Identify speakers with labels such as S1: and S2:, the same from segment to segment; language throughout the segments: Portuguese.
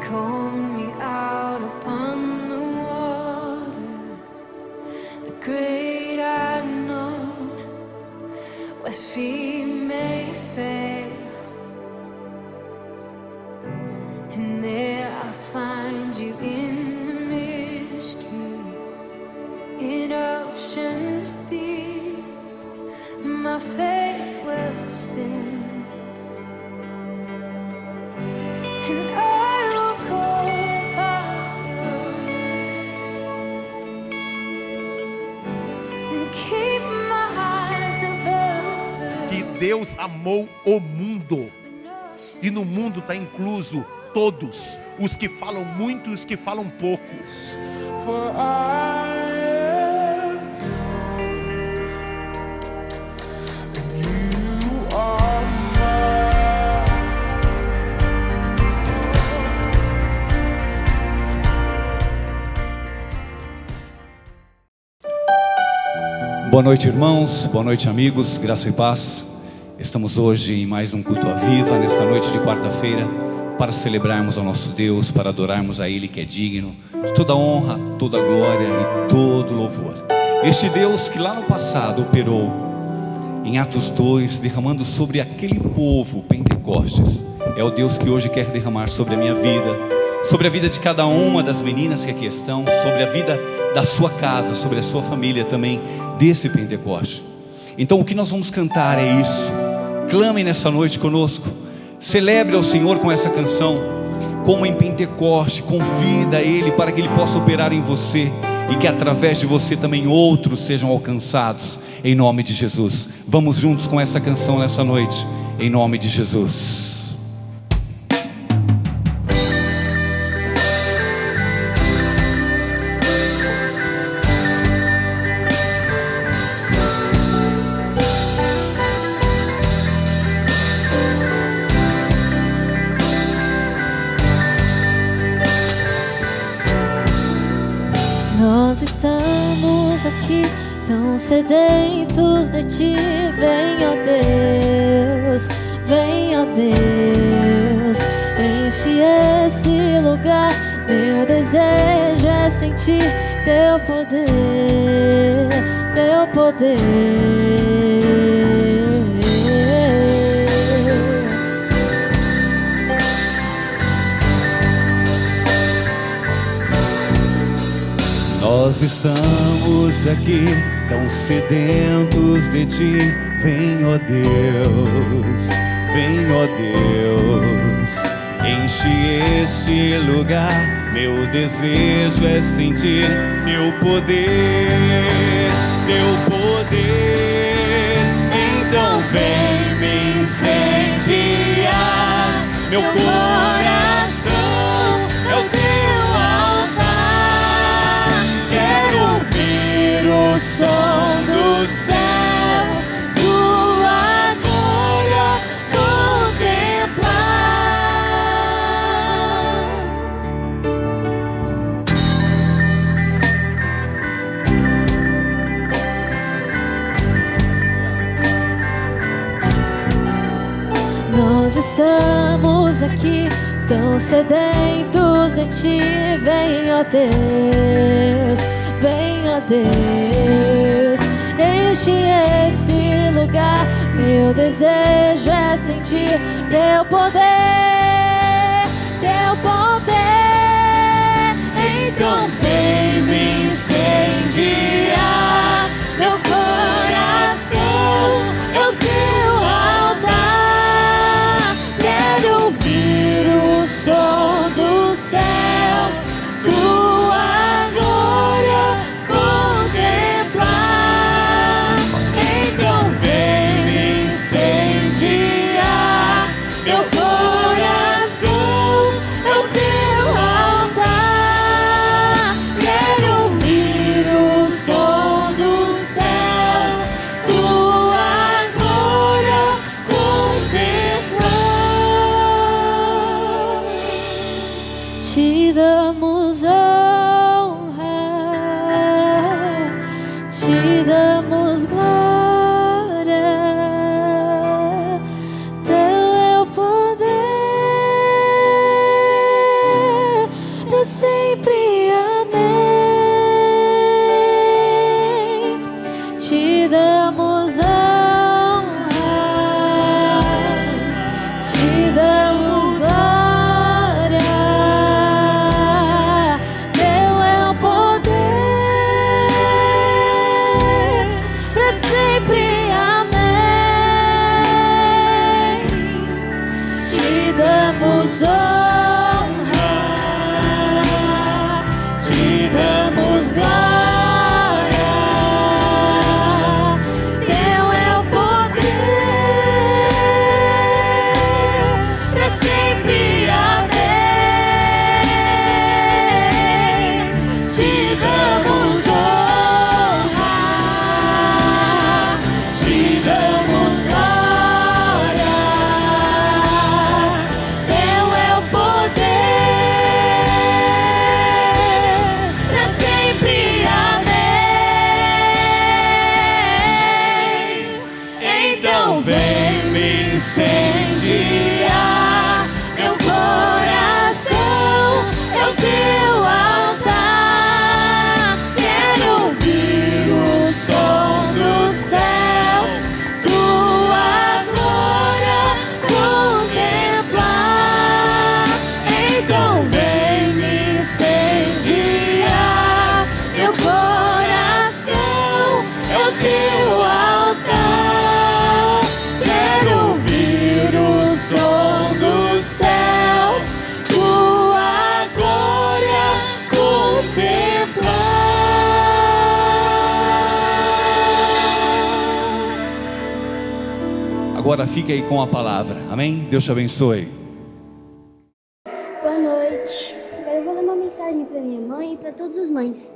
S1: called me out upon the waters, the great unknown, where feet may fail. And there I find you in the mystery, in oceans deep, my faith will stand. And I will call upon your name and keep my eyes above the
S2: Que Deus amou o mundo, e no mundo está incluso todos, os que falam muito e os que falam pouco.
S3: For I am yours, and you are
S4: mine. Boa noite, irmãos, boa noite, amigos, graça e paz. Estamos hoje em mais um culto à viva, nesta noite de quarta-feira, para celebrarmos ao nosso Deus, para adorarmos a Ele que é digno de toda honra, toda glória e todo louvor. Este Deus que lá no passado operou em Atos 2, derramando sobre aquele povo Pentecostes, é o Deus que hoje quer derramar sobre a minha vida, sobre a vida de cada uma das meninas que aqui estão, sobre a vida da sua casa, sobre a sua família também, desse Pentecoste. Então o que nós vamos cantar é isso. Clame nessa noite conosco, celebre ao Senhor com essa canção, como em Pentecoste. Convida Ele para que Ele possa operar em você, e que através de você também outros sejam alcançados, em nome de Jesus. Vamos juntos com essa canção nessa noite, em nome de Jesus.
S1: Nós estamos aqui tão sedentos de Ti. Vem, ó Deus, vem, ó Deus, enche esse lugar. Meu desejo é sentir Teu poder, Teu poder.
S4: Nós estamos aqui tão sedentos de Ti. Vem, ó Deus, vem, ó Deus, enche este lugar. Meu desejo é sentir Teu poder, Teu poder. Então vem me incendiar. Meu coração é o Teu altar. Quero ouvir o som do céu, Tua glória contemplar.
S1: Nós estamos aqui tão sedentos de Ti. Vem, ó Deus, vem, ó Deus, enche esse lugar. Meu desejo é sentir Teu poder, Teu poder. Então vem me incendiar. Meu coração é o Teu altar. Quero ouvir o som do céu, Tua glória contemplar. Então vem me incendiar. Meu coração é o Teu altar. Quero ouvir o som do céu, Tua Então vem me incendiar meu coração, é o teu altar. Quero ouvir o som do céu, tua glória contemplar. Então vem me incendiar meu coração, é o teu altar. Quero ouvir o som do céu, tua glória contemplar.
S4: Agora fique aí com a palavra. Amém? Deus te abençoe.
S5: Boa noite. Agora eu vou ler uma mensagem para minha mãe e para todas as mães.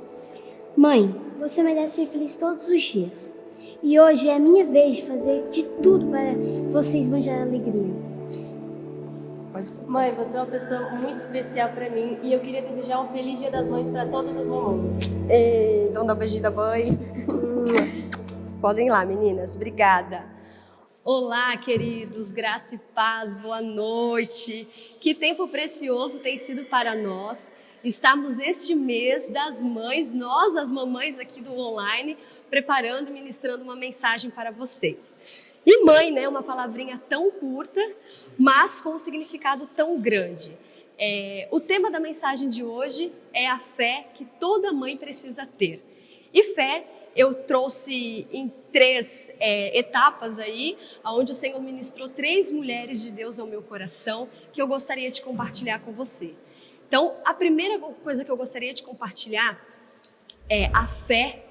S5: Mãe, você merece ser feliz todos os dias. E hoje é a minha vez de fazer de tudo para vocês manjarem alegria.
S6: Mãe, você é uma pessoa muito especial pra mim e eu queria desejar um feliz Dia das Mães pra todas as mamães.
S7: Ei, então dá um beijinho da mãe. Podem ir lá, meninas. Obrigada. Olá, queridos. Graça e paz. Boa noite. Que tempo precioso tem sido para nós. Estamos este mês das mães, nós, as mamães aqui do online, preparando e ministrando uma mensagem para vocês. E mãe, né, uma palavrinha tão curta, mas com um significado tão grande. O tema da mensagem de hoje é a fé que toda mãe precisa ter. E fé eu trouxe em 3 etapas aí, onde o Senhor ministrou 3 mulheres de Deus ao meu coração, que eu gostaria de compartilhar com você. Então, a primeira coisa que eu gostaria de compartilhar é a fé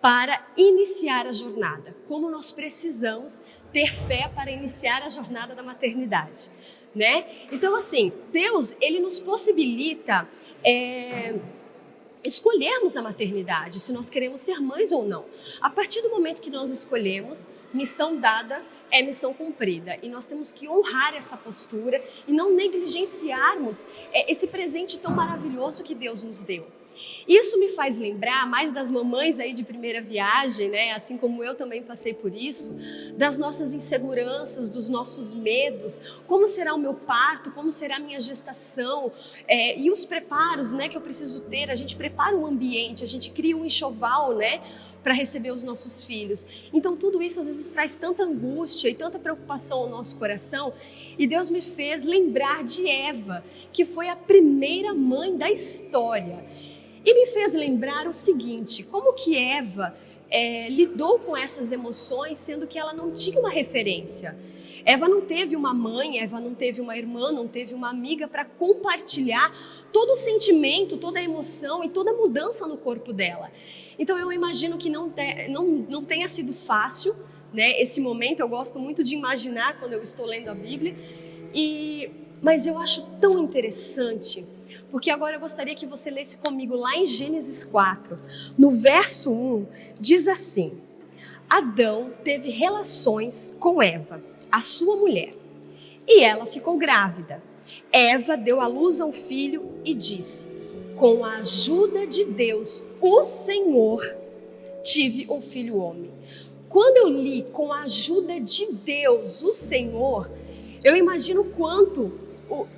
S7: para iniciar a jornada. Como nós precisamos ter fé para iniciar a jornada da maternidade, né? Então, assim, Deus, Ele nos possibilita escolhermos a maternidade, se nós queremos ser mães ou não. A partir do momento que nós escolhemos, missão dada é missão cumprida. E nós temos que honrar essa postura e não negligenciarmos esse presente tão maravilhoso que Deus nos deu. Isso me faz lembrar mais das mamães aí de primeira viagem, né? Assim como eu também passei por isso, das nossas inseguranças, dos nossos medos, como será o meu parto, como será a minha gestação, e os preparos, né, que eu preciso ter. A gente prepara um ambiente, a gente cria um enxoval, né, para receber os nossos filhos. Então tudo isso às vezes traz tanta angústia e tanta preocupação ao nosso coração. E Deus me fez lembrar de Eva, que foi a primeira mãe da história. E me fez lembrar o seguinte, como que Eva lidou com essas emoções, sendo que ela não tinha uma referência. Eva não teve uma mãe, Eva não teve uma irmã, não teve uma amiga para compartilhar todo o sentimento, toda a emoção e toda a mudança no corpo dela. Então eu imagino que não tenha sido fácil, né? Esse momento eu gosto muito de imaginar quando eu estou lendo a Bíblia, mas eu acho tão interessante, porque agora eu gostaria que você lesse comigo lá em Gênesis 4, no verso 1, diz assim: Adão teve relações com Eva, a sua mulher, e ela ficou grávida. Eva deu à luz a um filho e disse: com a ajuda de Deus, o Senhor, tive um filho homem. Quando eu li com a ajuda de Deus, o Senhor, eu imagino quanto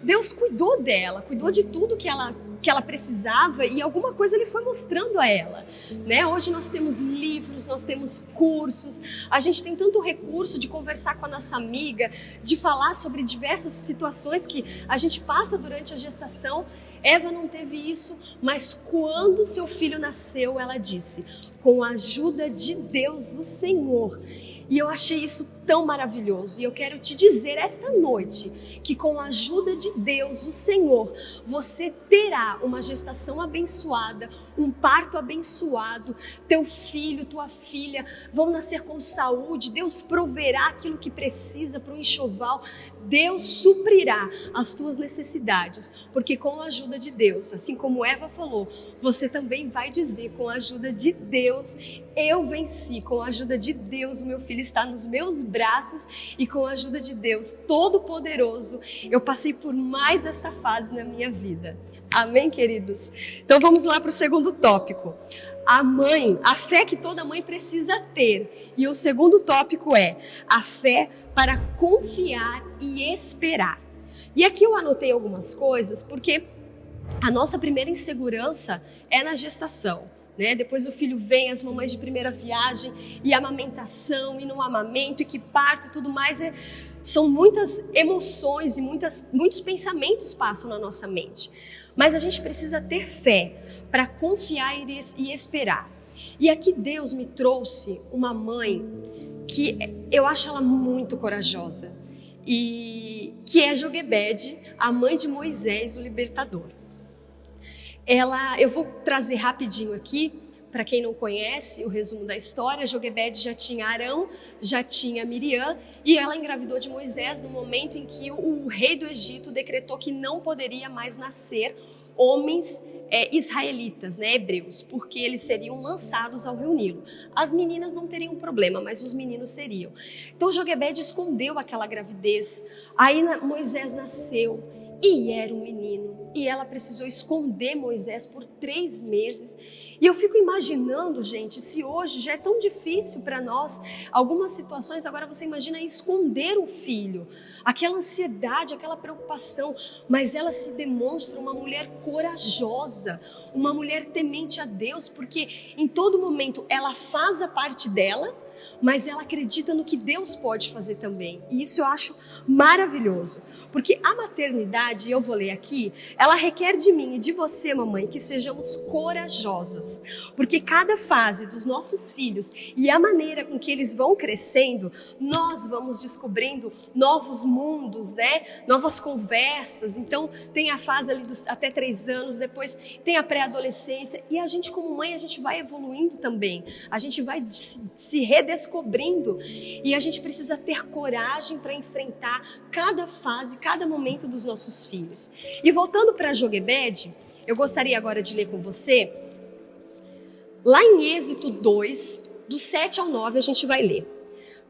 S7: Deus cuidou dela, cuidou de tudo que ela precisava, e alguma coisa Ele foi mostrando a ela, né? Hoje nós temos livros, nós temos cursos, a gente tem tanto recurso de conversar com a nossa amiga, de falar sobre diversas situações que a gente passa durante a gestação. Eva não teve isso, mas quando seu filho nasceu, ela disse: com a ajuda de Deus, o Senhor. E eu achei isso tão maravilhoso. E eu quero te dizer esta noite que com a ajuda de Deus, o Senhor, você terá uma gestação abençoada, um parto abençoado. Teu filho, tua filha vão nascer com saúde. Deus proverá aquilo que precisa para o enxoval. Deus suprirá as tuas necessidades, porque com a ajuda de Deus, assim como Eva falou, você também vai dizer: com a ajuda de Deus eu venci, com a ajuda de Deus o meu filho está nos meus braços, e com a ajuda de Deus Todo-Poderoso eu passei por mais esta fase na minha vida. Amém, queridos? Então vamos lá para o segundo tópico. a fé que toda mãe precisa ter. E o segundo tópico é a fé para confiar e esperar. E aqui eu anotei algumas coisas, porque a nossa primeira insegurança é na gestação, né? Depois o filho vem, as mamães de primeira viagem, e a amamentação, e no amamento, e que parto e tudo mais. São muitas emoções e muitos pensamentos passam na nossa mente. Mas a gente precisa ter fé para confiar e esperar. E aqui Deus me trouxe uma mãe que eu acho ela muito corajosa, e que é Joquebede, a mãe de Moisés, o libertador. Eu vou trazer rapidinho aqui, para quem não conhece, o resumo da história. Joquebede já tinha Arão, já tinha Miriam, e ela engravidou de Moisés no momento em que o rei do Egito decretou que não poderia mais nascer homens israelitas, né, hebreus, porque eles seriam lançados ao rio Nilo. As meninas não teriam problema, mas os meninos seriam. Então Joquebede escondeu aquela gravidez. Aí Moisés nasceu e era um menino, e ela precisou esconder Moisés por 3 meses. E eu fico imaginando, gente, se hoje já é tão difícil para nós algumas situações, agora você imagina esconder um filho, aquela ansiedade, aquela preocupação, mas ela se demonstra uma mulher corajosa, uma mulher temente a Deus, porque em todo momento ela faz a parte dela, mas ela acredita no que Deus pode fazer também. E isso eu acho maravilhoso, porque a maternidade, eu vou ler aqui, ela requer de mim e de você, mamãe, que sejamos corajosas, porque cada fase dos nossos filhos e a maneira com que eles vão crescendo, nós vamos descobrindo novos mundos, né? Novas conversas. Então tem a fase ali dos até 3 anos, depois tem a pré-adolescência, e a gente como mãe, a gente vai evoluindo também, a gente vai se redescobrindo, e a gente precisa ter coragem para enfrentar cada fase, cada momento dos nossos filhos. E voltando para Joquebede, eu gostaria agora de ler com você, lá em Êxodo 2, do 7 ao 9, a gente vai ler.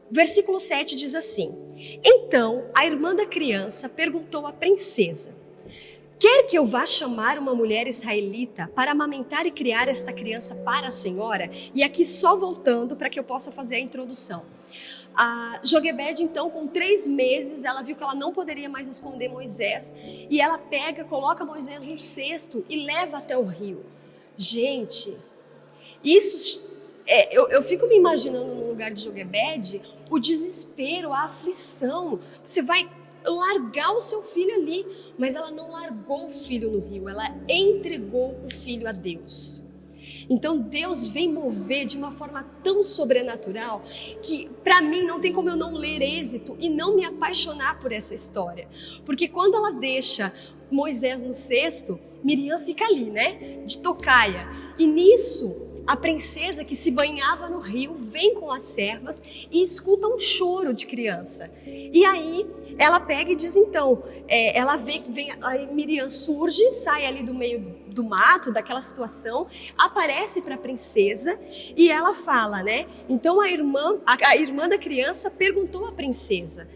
S7: Versículo 7 diz assim: Então a irmã da criança perguntou à princesa: Quer que eu vá chamar uma mulher israelita para amamentar e criar esta criança para a senhora? E aqui só voltando para que eu possa fazer a introdução. A Joquebede, então, com 3 meses, ela viu que ela não poderia mais esconder Moisés, e ela coloca Moisés num cesto e leva até o rio. Gente, isso, eu fico me imaginando no lugar de Joquebede, o desespero, a aflição. Você vai largar o seu filho ali, mas ela não largou o filho no rio, ela entregou o filho a Deus. Então Deus vem mover de uma forma tão sobrenatural que para mim não tem como eu não ler Êxodo e não me apaixonar por essa história. Porque quando ela deixa Moisés no cesto, Miriam fica ali, né, de tocaia. E nisso, a princesa que se banhava no rio vem com as servas e escuta um choro de criança. E aí ela pega e diz então, ela vem, aí Miriam surge, sai ali do meio do mato, daquela situação, aparece para a princesa e ela fala, né? Então a irmã da criança perguntou à princesa.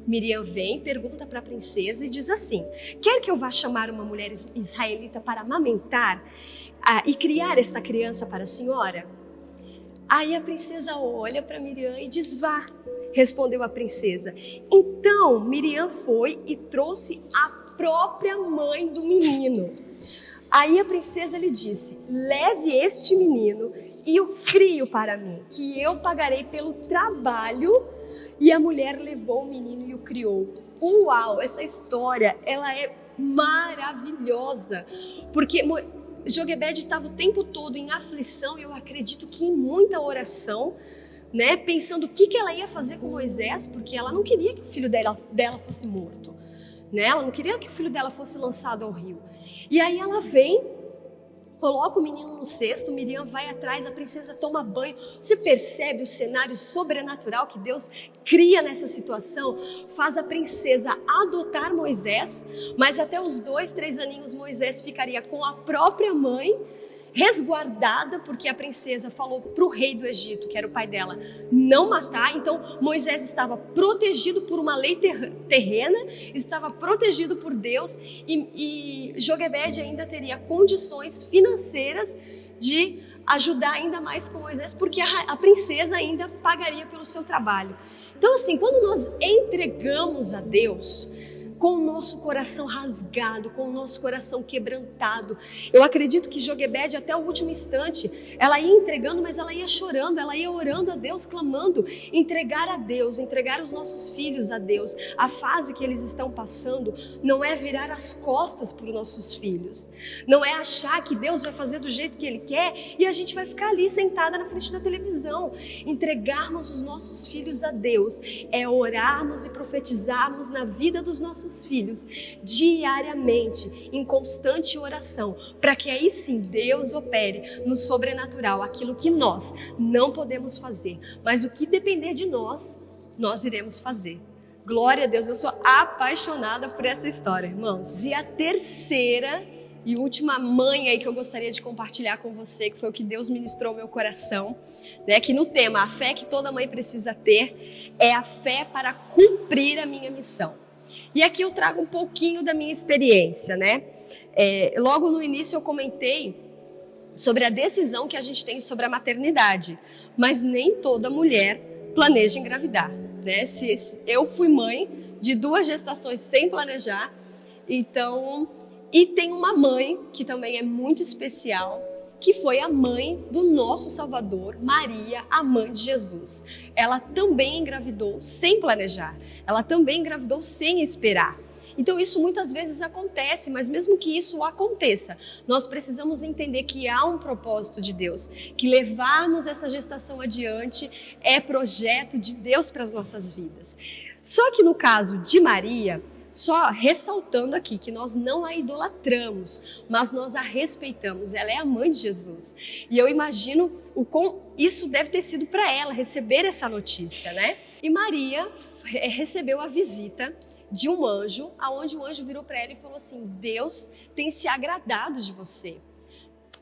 S7: Miriam vem, pergunta para a princesa e diz assim: Quer que eu vá chamar uma mulher israelita para amamentar e criar esta criança para a senhora? Aí a princesa olha para Miriam e diz: Vá. Respondeu a princesa. Então Miriam foi e trouxe a própria mãe do menino. Aí a princesa lhe disse: Leve este menino e o crio para mim, que eu pagarei pelo trabalho. E a mulher levou o menino e o criou. Uau, essa história, ela é maravilhosa, porque Joquebede estava o tempo todo em aflição, e eu acredito que em muita oração, né, pensando o que ela ia fazer com Moisés, porque ela não queria que o filho dela fosse morto, né? Ela não queria que o filho dela fosse lançado ao rio. E aí ela vem, coloca o menino no cesto, Miriam vai atrás, a princesa toma banho. Você percebe o cenário sobrenatural que Deus cria nessa situação? Faz a princesa adotar Moisés, mas até os 2, 3 aninhos Moisés ficaria com a própria mãe, resguardada, porque a princesa falou para o rei do Egito, que era o pai dela, não matar. Então Moisés estava protegido por uma lei terrena, estava protegido por Deus, e Joquebede ainda teria condições financeiras de ajudar ainda mais com Moisés, porque a princesa ainda pagaria pelo seu trabalho. Então assim, quando nós entregamos a Deus, com o nosso coração rasgado, com o nosso coração quebrantado. Eu acredito que Joquebede, até o último instante, ela ia entregando, mas ela ia chorando, ela ia orando a Deus, clamando, entregar a Deus, entregar os nossos filhos a Deus. A fase que eles estão passando não é virar as costas para os nossos filhos, não é achar que Deus vai fazer do jeito que Ele quer e a gente vai ficar ali sentada na frente da televisão. Entregarmos os nossos filhos a Deus é orarmos e profetizarmos na vida dos nossos filhos diariamente, em constante oração, para que aí sim Deus opere no sobrenatural aquilo que nós não podemos fazer, mas o que depender de nós, nós iremos fazer. Glória a Deus, eu sou apaixonada por essa história, irmãos. E a terceira e última mãe aí que eu gostaria de compartilhar com você, que foi o que Deus ministrou ao meu coração, né, que no tema, a fé que toda mãe precisa ter, é a fé para cumprir a minha missão. E aqui eu trago um pouquinho da minha experiência, né? Logo no início eu comentei sobre a decisão que a gente tem sobre a maternidade, mas nem toda mulher planeja engravidar, né? Eu fui mãe de 2 gestações sem planejar, então, e tem uma mãe que também é muito especial, que foi a mãe do nosso Salvador, Maria, a mãe de Jesus. Ela também engravidou sem planejar, ela também engravidou sem esperar. Então isso muitas vezes acontece, mas mesmo que isso aconteça, nós precisamos entender que há um propósito de Deus, que levarmos essa gestação adiante é projeto de Deus para as nossas vidas. Só que no caso de Maria, só ressaltando aqui que nós não a idolatramos, mas nós a respeitamos. Ela é a mãe de Jesus. E eu imagino o quão isso deve ter sido para ela, receber essa notícia, né? E Maria recebeu a visita de um anjo, aonde o anjo virou para ela e falou assim: Deus tem se agradado de você.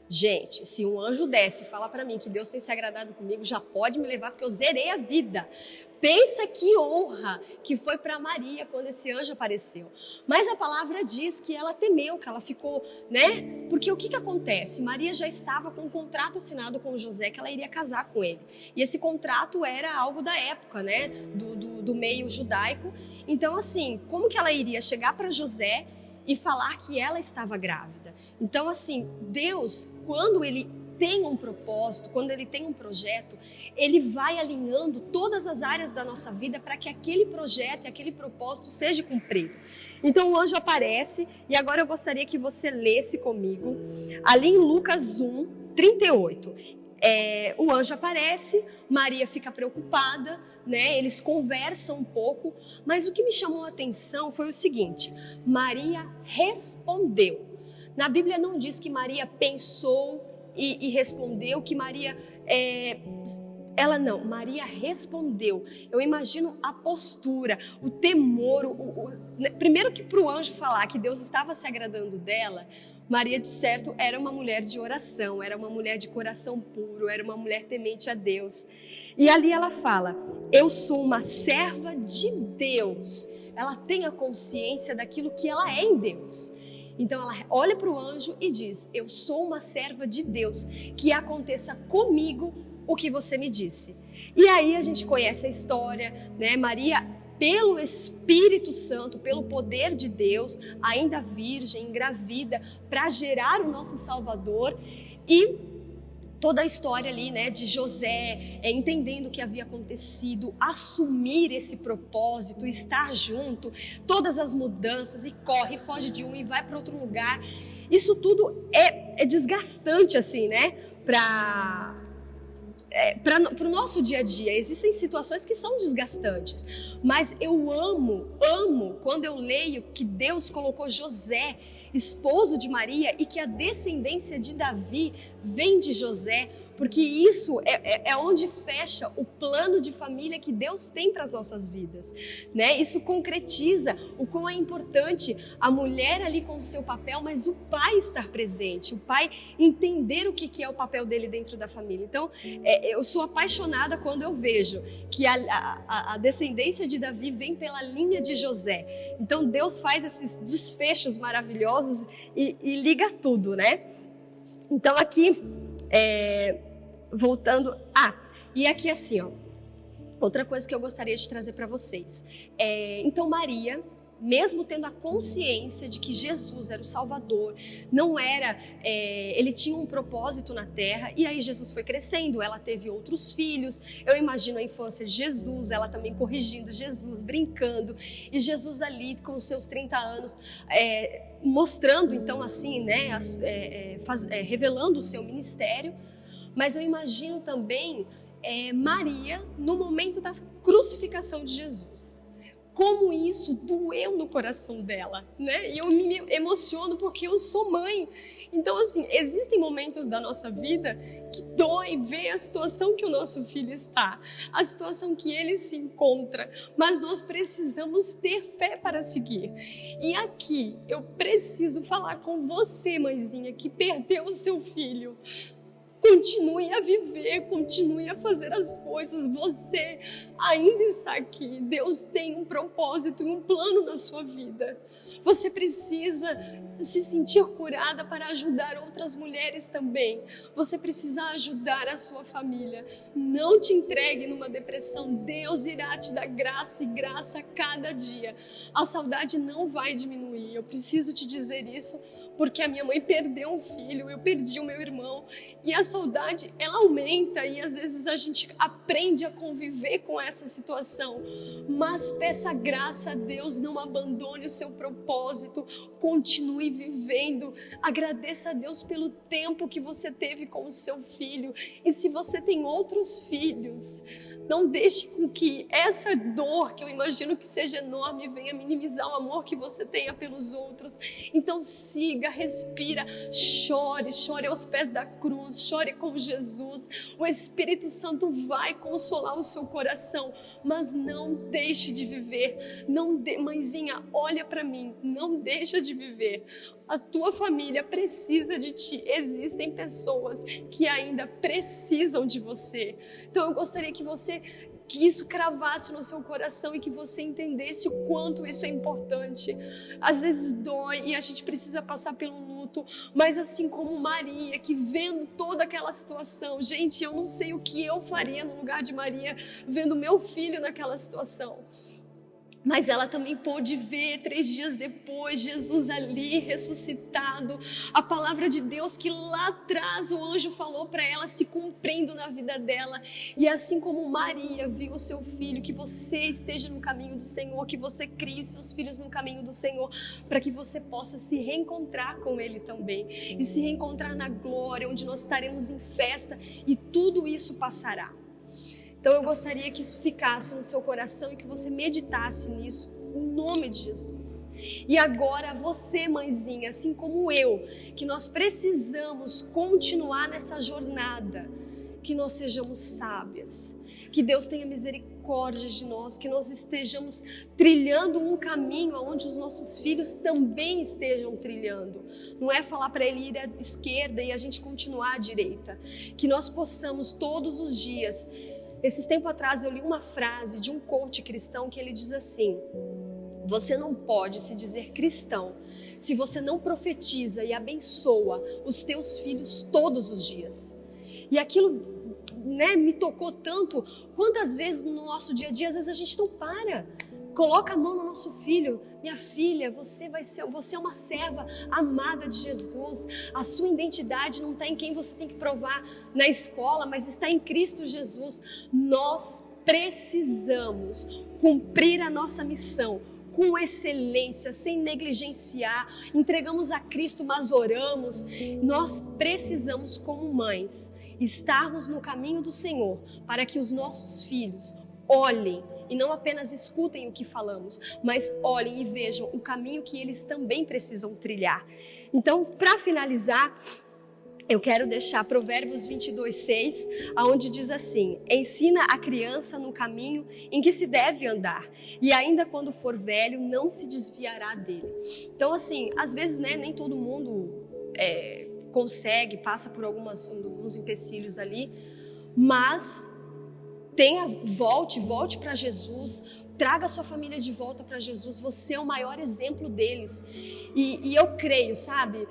S7: Gente, se um anjo desce e fala para mim que Deus tem se agradado comigo, já pode me levar, porque eu zerei a vida. Pensa que honra que foi para Maria quando esse anjo apareceu. Mas a palavra diz que ela temeu, que ela ficou, né? Porque o que acontece? Maria já estava com um contrato assinado com José, que ela iria casar com ele. E esse contrato era algo da época, né? Do meio judaico. Então, assim, como que ela iria chegar para José e falar que ela estava grávida? Então, assim, Deus, quando Ele tem um propósito, quando Ele tem um projeto, Ele vai alinhando todas as áreas da nossa vida para que aquele projeto e aquele propósito seja cumprido. Então o anjo aparece, e agora eu gostaria que você lesse comigo, ali em Lucas 1:38. O anjo aparece, Maria fica preocupada, né? Eles conversam um pouco, mas o que me chamou a atenção foi o seguinte: Maria respondeu. Na Bíblia não diz que Maria pensou e respondeu, que Maria, Maria respondeu. Eu imagino a postura, o temor, primeiro que para o anjo falar que Deus estava se agradando dela, Maria de certo era uma mulher de oração, era uma mulher de coração puro, era uma mulher temente a Deus. E ali ela fala: eu sou uma serva de Deus. Ela tem a consciência daquilo que ela é em Deus. Então ela olha para o anjo e diz: eu sou uma serva de Deus, que aconteça comigo o que você me disse. E aí a gente conhece a história, né? Maria, pelo Espírito Santo, pelo poder de Deus, ainda virgem, engravida, para gerar o nosso Salvador. E toda a história ali, né, de José, entendendo o que havia acontecido, assumir esse propósito, estar junto, todas as mudanças, e corre, foge de um e vai para outro lugar. Isso tudo é desgastante, assim, né, para o nosso dia a dia. Existem situações que são desgastantes, mas eu amo quando eu leio que Deus colocou José, esposo de Maria, e que a descendência de Davi vem de José, porque isso é onde fecha o plano de família que Deus tem para as nossas vidas, né? Isso concretiza o quão é importante a mulher ali com o seu papel, mas o pai estar presente, o pai entender o que é o papel dele dentro da família. Então, eu sou apaixonada quando eu vejo que a descendência de Davi vem pela linha de José. Então, Deus faz esses desfechos maravilhosos e liga tudo, né? Então, aqui Voltando... e aqui assim, ó, outra coisa que eu gostaria de trazer para vocês. Então Maria, mesmo tendo a consciência de que Jesus era o Salvador, não era, ele tinha um propósito na terra, e aí Jesus foi crescendo, ela teve outros filhos, eu imagino a infância de Jesus, ela também corrigindo Jesus, brincando, e Jesus ali com os seus 30 anos, mostrando então assim, né, revelando o seu ministério, mas eu imagino também Maria no momento da crucificação de Jesus. Como isso doeu no coração dela, né? E eu me emociono porque eu sou mãe. Então, assim, existem momentos da nossa vida que dói ver a situação que o nosso filho está, a situação que ele se encontra, mas nós precisamos ter fé para seguir. E aqui, eu preciso falar com você, mãezinha, que perdeu o seu filho. Continue a viver, continue a fazer as coisas. Você ainda está aqui. Deus tem um propósito e um plano na sua vida. Você precisa se sentir curada para ajudar outras mulheres também. Você precisa ajudar a sua família. Não te entregue numa depressão. Deus irá te dar graça e graça a cada dia. A saudade não vai diminuir. Eu preciso te dizer isso, porque a minha mãe perdeu um filho, eu perdi o meu irmão, e a saudade, ela aumenta, e às vezes a gente aprende a conviver com essa situação, mas peça graça a Deus, não abandone o seu propósito, continue vivendo, agradeça a Deus pelo tempo que você teve com o seu filho, e se você tem outros filhos, não deixe com que essa dor, que eu imagino que seja enorme, venha minimizar o amor que você tenha pelos outros. Então siga, respira, chore aos pés da cruz, chore com Jesus. O Espírito Santo vai consolar o seu coração, mas não deixe de viver. Mãezinha, olha para mim, não deixa de viver. A tua família precisa de ti. Existem pessoas que ainda precisam de você. Então eu gostaria que isso cravasse no seu coração e que você entendesse o quanto isso é importante. Às vezes dói e a gente precisa passar pelo luto, mas assim como Maria, que vendo toda aquela situação, gente, eu não sei o que eu faria no lugar de Maria, vendo meu filho naquela situação. Mas ela também pôde ver 3 dias depois Jesus ali ressuscitado, a palavra de Deus que lá atrás o anjo falou para ela se cumprindo na vida dela. E assim como Maria viu o seu filho, que você esteja no caminho do Senhor, que você crie seus filhos no caminho do Senhor, para que você possa se reencontrar com Ele também e se reencontrar na glória, onde nós estaremos em festa e tudo isso passará. Então eu gostaria que isso ficasse no seu coração e que você meditasse nisso, em nome de Jesus. E agora você, mãezinha, assim como eu, que nós precisamos continuar nessa jornada, que nós sejamos sábias, que Deus tenha misericórdia de nós, que nós estejamos trilhando um caminho onde os nossos filhos também estejam trilhando. Não é falar para ele ir à esquerda e a gente continuar à direita. Que nós possamos todos os dias. Esses tempos atrás eu li uma frase de um coach cristão que ele diz assim: você não pode se dizer cristão se você não profetiza e abençoa os teus filhos todos os dias. E aquilo, né, me tocou tanto. Quantas vezes no nosso dia a dia, às vezes a gente não para, coloca a mão no nosso filho: minha filha, você é uma serva amada de Jesus. A sua identidade não está em quem você tem que provar na escola, mas está em Cristo Jesus. Nós precisamos cumprir a nossa missão com excelência, sem negligenciar. Entregamos a Cristo, mas oramos. Nós precisamos, como mães, estarmos no caminho do Senhor, para que os nossos filhos olhem e não apenas escutem o que falamos, mas olhem e vejam o caminho que eles também precisam trilhar. Então, para finalizar, eu quero deixar Provérbios 22:6, onde diz assim: ensina a criança no caminho em que se deve andar, e ainda quando for velho, não se desviará dele. Então, assim, às vezes, né, nem todo mundo consegue, passa por alguns empecilhos ali, mas volte para Jesus, Traga a sua família de volta para Jesus, você é o maior exemplo deles. E eu creio, sabe,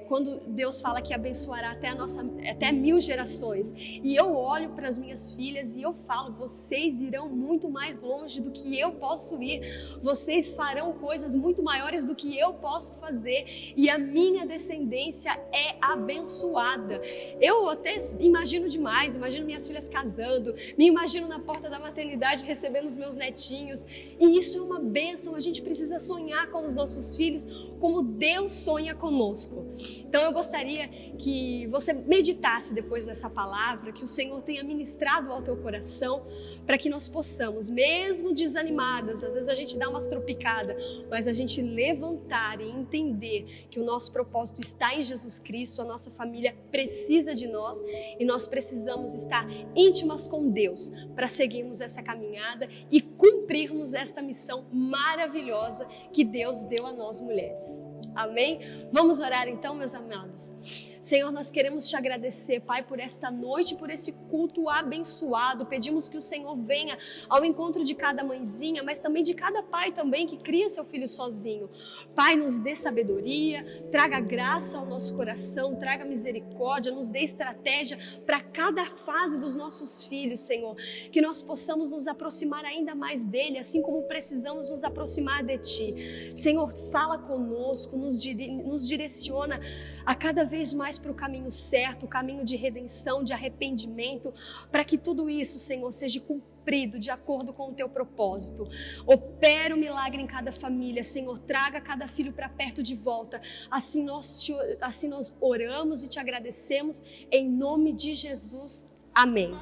S7: quando Deus fala que abençoará até 1000 gerações, e eu olho para as minhas filhas e eu falo, vocês irão muito mais longe do que eu posso ir, vocês farão coisas muito maiores do que eu posso fazer, e a minha descendência é abençoada. Eu até imagino demais, imagino minhas filhas casando, me imagino na porta da maternidade recebendo os meus netinhos, e isso é uma bênção. A gente precisa sonhar com os nossos filhos como Deus sonha conosco. Então eu gostaria que você meditasse depois nessa palavra, que o Senhor tenha ministrado ao teu coração, para que nós possamos, mesmo desanimadas, às vezes a gente dá umas tropicadas, mas a gente levantar e entender que o nosso propósito está em Jesus Cristo, a nossa família precisa de nós e nós precisamos estar íntimas com Deus para seguirmos essa caminhada e cumprirmos esta missão maravilhosa que Deus deu a nós mulheres. Amém? Vamos orar então, meus amados. Senhor, nós queremos te agradecer, Pai, por esta noite, por esse culto abençoado. Pedimos que o Senhor venha ao encontro de cada mãezinha, mas também de cada pai também que cria seu filho sozinho. Pai, nos dê sabedoria, traga graça ao nosso coração, traga misericórdia, nos dê estratégia para cada fase dos nossos filhos, Senhor. Que nós possamos nos aproximar ainda mais dele, assim como precisamos nos aproximar de Ti. Senhor, fala conosco, nos direciona a cada vez mais para o caminho certo, o caminho de redenção, de arrependimento, para que tudo isso, Senhor, seja cumprido de acordo com o Teu propósito. Opera o milagre em cada família, Senhor, traga cada filho para perto de volta. Assim nós oramos e Te agradecemos, em nome de Jesus. Amém.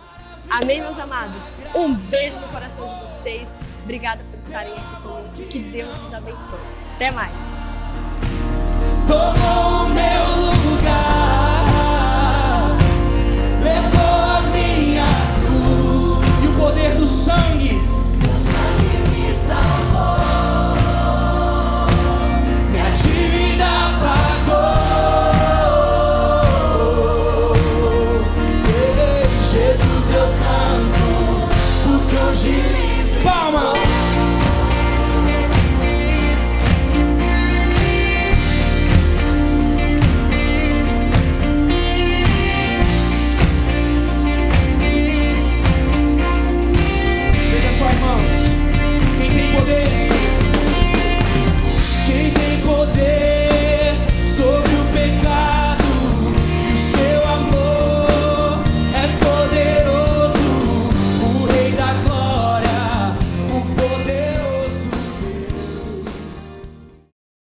S7: Amém, meus amados. Um beijo no coração de vocês. Obrigada por estarem aqui conosco. Que Deus os abençoe. Até mais.
S3: Tomou meu